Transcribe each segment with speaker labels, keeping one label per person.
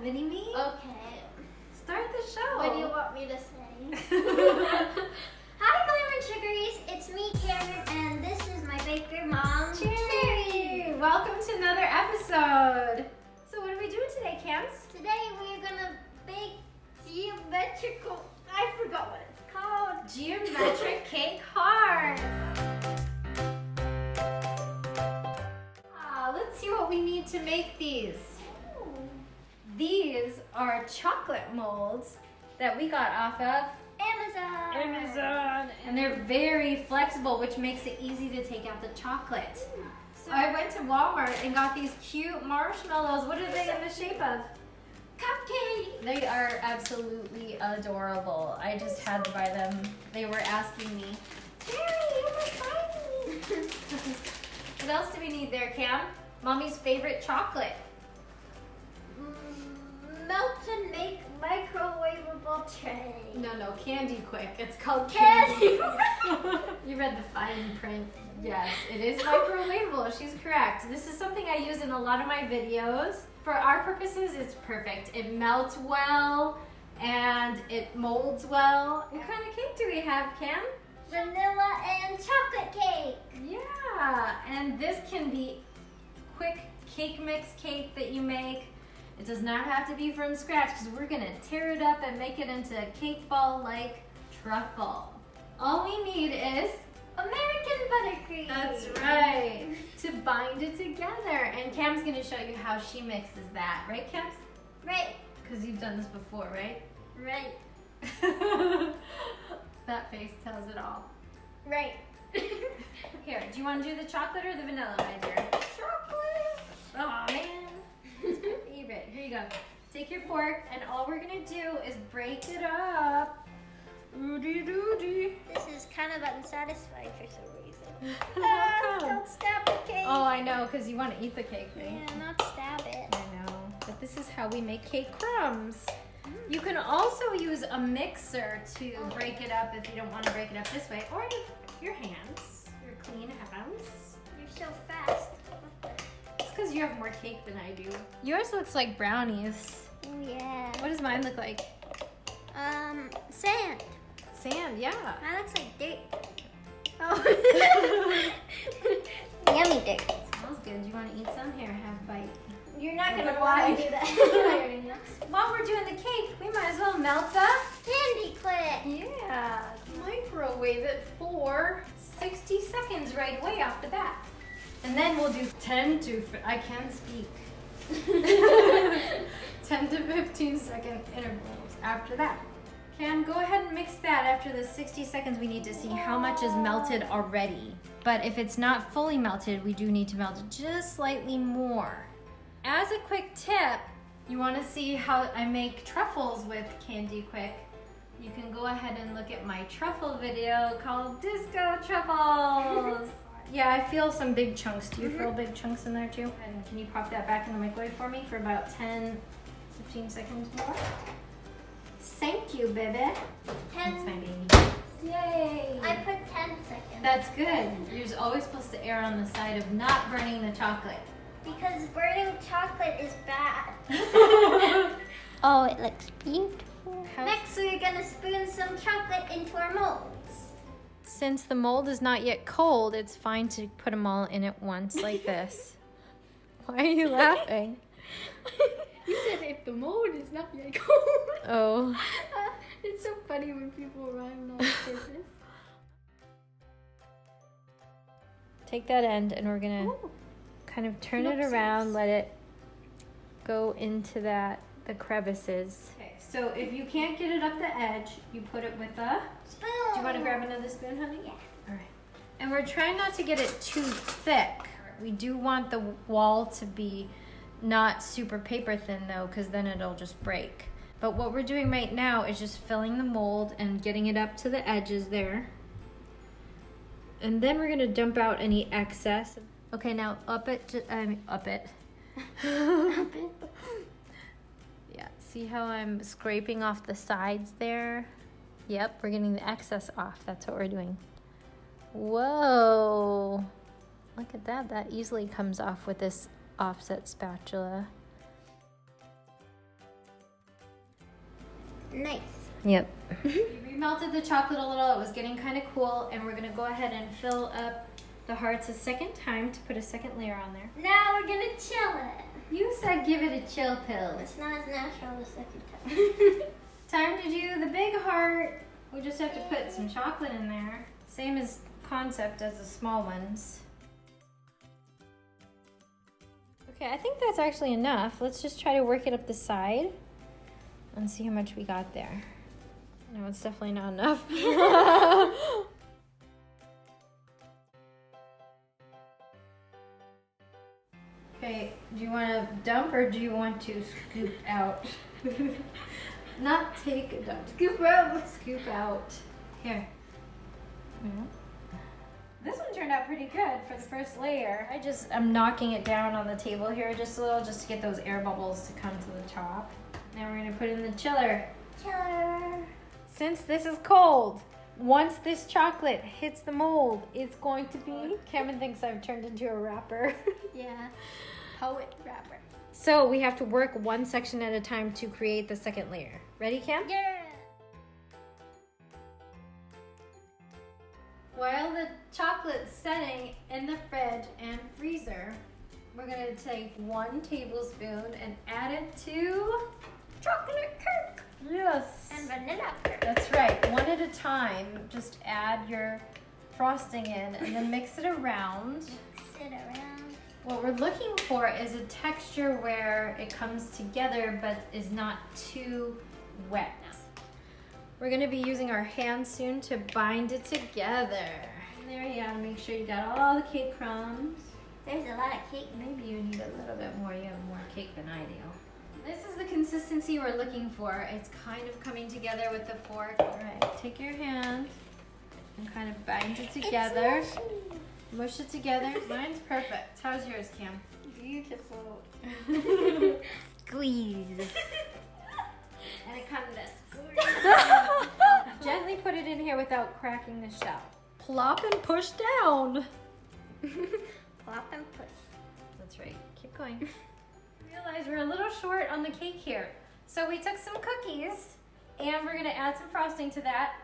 Speaker 1: Mini-me?
Speaker 2: Okay.
Speaker 1: Start the show.
Speaker 2: What do you want me to say? Hi, Glamour and Sugaries. It's me, Camryn, and this is my baker mom,
Speaker 1: Cherry. Welcome to another episode. So what are we doing today, Cams?
Speaker 2: Today we're gonna bake geometrical. I forgot what it's called.
Speaker 1: Geometric cake hearts. Let's see what we need to make these. These are chocolate molds that we got off of Amazon. And they're very flexible, which makes it easy to take out the chocolate. So I went to Walmart and got these cute marshmallows. What are they in the shape of?
Speaker 2: Cupcake.
Speaker 1: They are absolutely adorable. I just had to buy them. They were asking me, Cherry, you must buy these. What else do we need there, Cam? Mommy's favorite chocolate.
Speaker 2: Melt and make microwavable tray.
Speaker 1: No, Candiquik. It's called
Speaker 2: Candy.
Speaker 1: You read the fine print. Yes, it is microwavable. She's correct. This is something I use in a lot of my videos. For our purposes, it's perfect. It melts well and it molds well. What kind of cake do we have, Cam?
Speaker 2: Vanilla and chocolate cake.
Speaker 1: Yeah, and this can be quick cake mix cake that you make. It does not have to be from scratch because we're gonna tear it up and make it into a cake ball like truffle. All we need is
Speaker 2: American buttercream.
Speaker 1: That's right, to bind it together. And Cam's gonna show you how she mixes that, right, Cam?
Speaker 2: Right.
Speaker 1: Because you've done this before, right?
Speaker 2: Right.
Speaker 1: That face tells it all.
Speaker 2: Right.
Speaker 1: Here, do you want to do the chocolate or the vanilla, my dear?
Speaker 2: Chocolate.
Speaker 1: Oh man, it's my favorite. Here you go. Take your fork, and all we're gonna do is break it up. Doody.
Speaker 2: This is kind of unsatisfying for some reason.
Speaker 1: How come?
Speaker 2: Don't stab the cake.
Speaker 1: Oh, I know, because you want to eat the cake, right?
Speaker 2: Yeah, not stab it.
Speaker 1: I know, but this is how we make cake crumbs. You can also use a mixer to break it up if you don't want to break it up this way, or your hands, your clean hands.
Speaker 2: You're so fast.
Speaker 1: It's because you have more cake than I do. Yours looks like brownies.
Speaker 2: Yeah.
Speaker 1: What does mine look like?
Speaker 2: Sand.
Speaker 1: Sand, yeah.
Speaker 2: Mine looks like dirt. Oh. Yummy dirt.
Speaker 1: Smells good. Do you want to eat some? Here, have a bite.
Speaker 2: You're not gonna
Speaker 1: Why?
Speaker 2: want to do that.
Speaker 1: While we're doing the cake, we might as well melt the
Speaker 2: Candiquik.
Speaker 1: Yeah, microwave it for 60 seconds right away off the bat. And then we'll do 10 to, I can't speak, 10 to 15 second intervals after that. Cam, go ahead and mix that. After the 60 seconds, we need to see how much is melted already. But if it's not fully melted, we do need to melt it just slightly more. As a quick tip, you want to see how I make truffles with Candiquik. You can go ahead and look at my truffle video called Disco Truffles. Yeah, I feel some big chunks. Do you feel big chunks in there too? And can you pop that back in the microwave for me for about 10, 15 seconds more? Thank you, baby. That's my baby. Yay!
Speaker 2: I put 10 seconds.
Speaker 1: That's good. You're always supposed to err on the side of not burning the chocolate.
Speaker 2: Because burning chocolate is bad. Oh, it looks beautiful. Next, we're gonna spoon some chocolate into our molds.
Speaker 1: Since the mold is not yet cold, it's fine to put them all in at once like this. Why are you laughing?
Speaker 2: You said if the mold is not yet cold.
Speaker 1: Oh.
Speaker 2: It's so funny when people rhyme on purpose.
Speaker 1: Take that end and we're gonna kind of turn it around, let it go into the crevices. Okay, so if you can't get it up the edge, you put it with a
Speaker 2: spoon.
Speaker 1: Do you want to grab another spoon, honey?
Speaker 2: Yeah.
Speaker 1: All right. And we're trying not to get it too thick. We do want the wall to be not super paper thin though, because then it'll just break. But what we're doing right now is just filling the mold and getting it up to the edges there. And then we're gonna dump out any excess. Okay, now up it. Yeah, see how I'm scraping off the sides there? Yep, we're getting the excess off. That's what we're doing. Whoa, look at that. That easily comes off with this offset spatula.
Speaker 2: Nice.
Speaker 1: Yep. We melted the chocolate a little. It was getting kind of cool, and we're gonna go ahead and fill up the hearts a second time to put a second layer on there.
Speaker 2: Now we're gonna chill it.
Speaker 1: You said give it a chill pill.
Speaker 2: It's not as natural the second time.
Speaker 1: Time to do the big heart. We just have to put some chocolate in there. Same as concept as the small ones. Okay, I think that's actually enough. Let's just try to work it up the side and see how much we got there. No, it's definitely not enough. Okay, do you want to dump or do you want to scoop out? Not take a dump. Scoop out. Scoop out. Here. This one turned out pretty good for the first layer. I'm knocking it down on the table here just a little, just to get those air bubbles to come to the top. Now we're gonna put in the chiller.
Speaker 2: Chiller.
Speaker 1: Since this is cold, once this chocolate hits the mold, it's going to be... Camryn thinks I've turned into a rapper.
Speaker 2: Yeah, poet rapper.
Speaker 1: So we have to work one section at a time to create the second layer. Ready, Cam?
Speaker 2: Yeah.
Speaker 1: While the chocolate's setting in the fridge and freezer, we're gonna take 1 tablespoon and add it to
Speaker 2: Chocolate cake.
Speaker 1: yes.
Speaker 2: And vanilla cake.
Speaker 1: That's right, one at a time. Just add your frosting in and then mix it around.
Speaker 2: Sit around.
Speaker 1: What we're looking for is a texture where it comes together but is not too wet. We're gonna be using our hands soon to bind it together. There you go, make sure you got all the cake crumbs.
Speaker 2: There's a lot of cake.
Speaker 1: Maybe you need a little bit more, you have more cake than I do. This is the consistency we're looking for. It's kind of coming together with the fork. All right, take your hand and kind of bind it together. Mush it together. Mine's perfect. How's yours, Cam?
Speaker 2: Beautiful.
Speaker 1: Squeeze. And it comes this. Gently put it in here without cracking the shell. Plop and push down.
Speaker 2: Plop and push.
Speaker 1: That's right. Keep going. Realize we're a little short on the cake here. So we took some cookies and we're gonna add some frosting to that,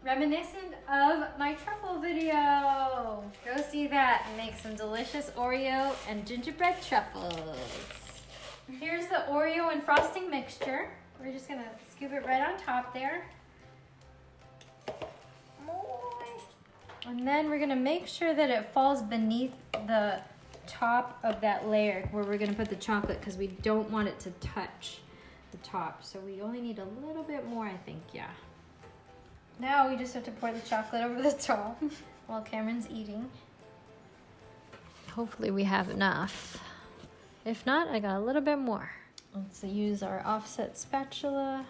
Speaker 1: reminiscent of my truffle video. Go see that and make some delicious Oreo and gingerbread truffles. Here's the Oreo and frosting mixture. We're just gonna scoop it right on top there. And then we're gonna make sure that it falls beneath the top of that layer where we're gonna put the chocolate, because we don't want it to touch the top. So we only need a little bit more, I think, yeah. Now we just have to pour the chocolate over the top while Camryn's eating. Hopefully we have enough. If not, I got a little bit more. Let's use our offset spatula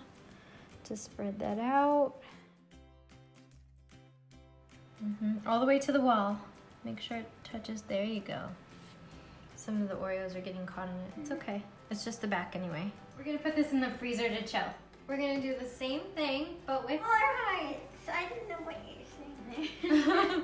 Speaker 1: to spread that out. All the way to the wall. Make sure it touches. There you go. Some of the Oreos are getting caught in it. It's okay. It's just the back anyway. We're gonna put this in the freezer to chill. We're gonna do the same thing, but with...
Speaker 2: Alright, so I didn't know what you were saying there.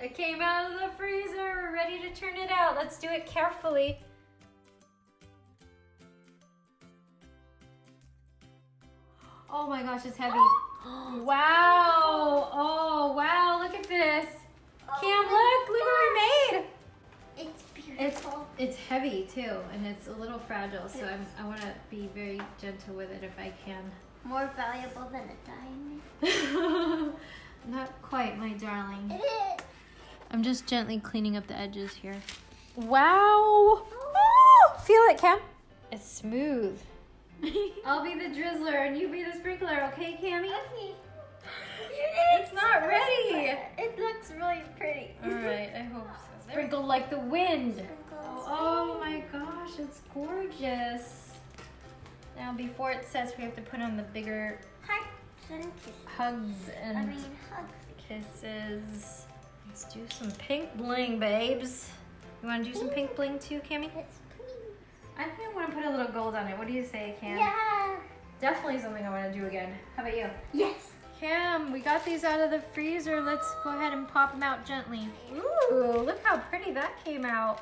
Speaker 1: It came out of the freezer. We're ready to turn it out. Let's do it carefully. Oh my gosh, it's heavy. Wow. Oh, wow. Look at this. Cam, look what we made.
Speaker 2: It's beautiful.
Speaker 1: It's heavy too, and it's a little fragile, so I want to be very gentle with it if I can.
Speaker 2: More valuable than a diamond.
Speaker 1: Not quite, my darling.
Speaker 2: It is.
Speaker 1: I'm just gently cleaning up the edges here. Wow! Oh, feel it, Cam? It's smooth. I'll be the drizzler and you be the sprinkler, okay, Cammy?
Speaker 2: Okay.
Speaker 1: It's not ready.
Speaker 2: It looks really pretty.
Speaker 1: All right, I hope so. Sprinkle like the wind. Oh my gosh, it's gorgeous. Now, before it sets, we have to put on the bigger hugs and kisses. Let's do some pink bling, babes. You want to do some pink bling too, Cammy?
Speaker 2: Yes, please.
Speaker 1: I think I want to put a little gold on it. What do you say, Cam?
Speaker 2: Yeah.
Speaker 1: Definitely something I want to do again. How about you?
Speaker 2: Yes.
Speaker 1: Cam, we got these out of the freezer. Let's go ahead and pop them out gently. Ooh, look how pretty that came out.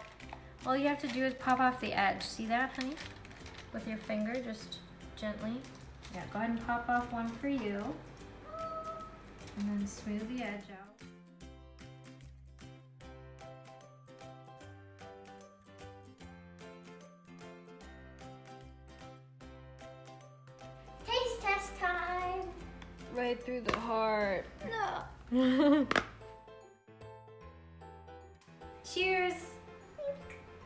Speaker 1: All you have to do is pop off the edge. See that, honey? With your finger, just gently. Yeah, go ahead and pop off one for you. And then smooth the edge out.
Speaker 2: Taste test time.
Speaker 1: Right through the heart.
Speaker 2: No.
Speaker 1: Cheers.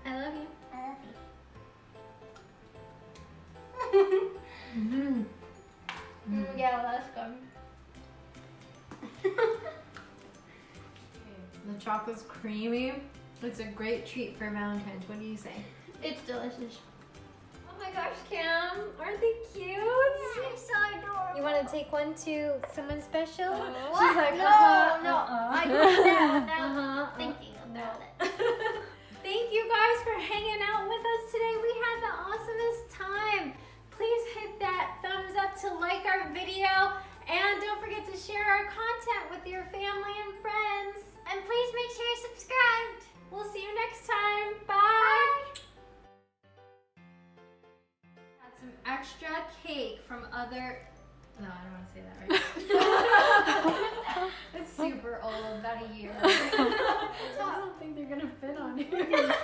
Speaker 1: I love you.
Speaker 2: I love you. Yeah, well, that's good.
Speaker 1: The chocolate's creamy. It's a great treat for Valentine's. What do you say?
Speaker 2: It's delicious.
Speaker 1: Oh my gosh, Cam. Aren't they cute?
Speaker 2: They're so adorable.
Speaker 1: You want to take one to someone special?
Speaker 2: What?
Speaker 1: She's like,
Speaker 2: No, no. I do that without thinking about it.
Speaker 1: Thank you guys for hanging out with us today. We had the awesomest time. Please hit that thumbs up to like our video. And don't forget to share our content with your family and friends.
Speaker 2: And please make sure you're subscribed.
Speaker 1: We'll see you next time. Bye. Had some extra cake from other... No, I don't want to say that right. It's super old, about a year. I don't think they're going to fit on here.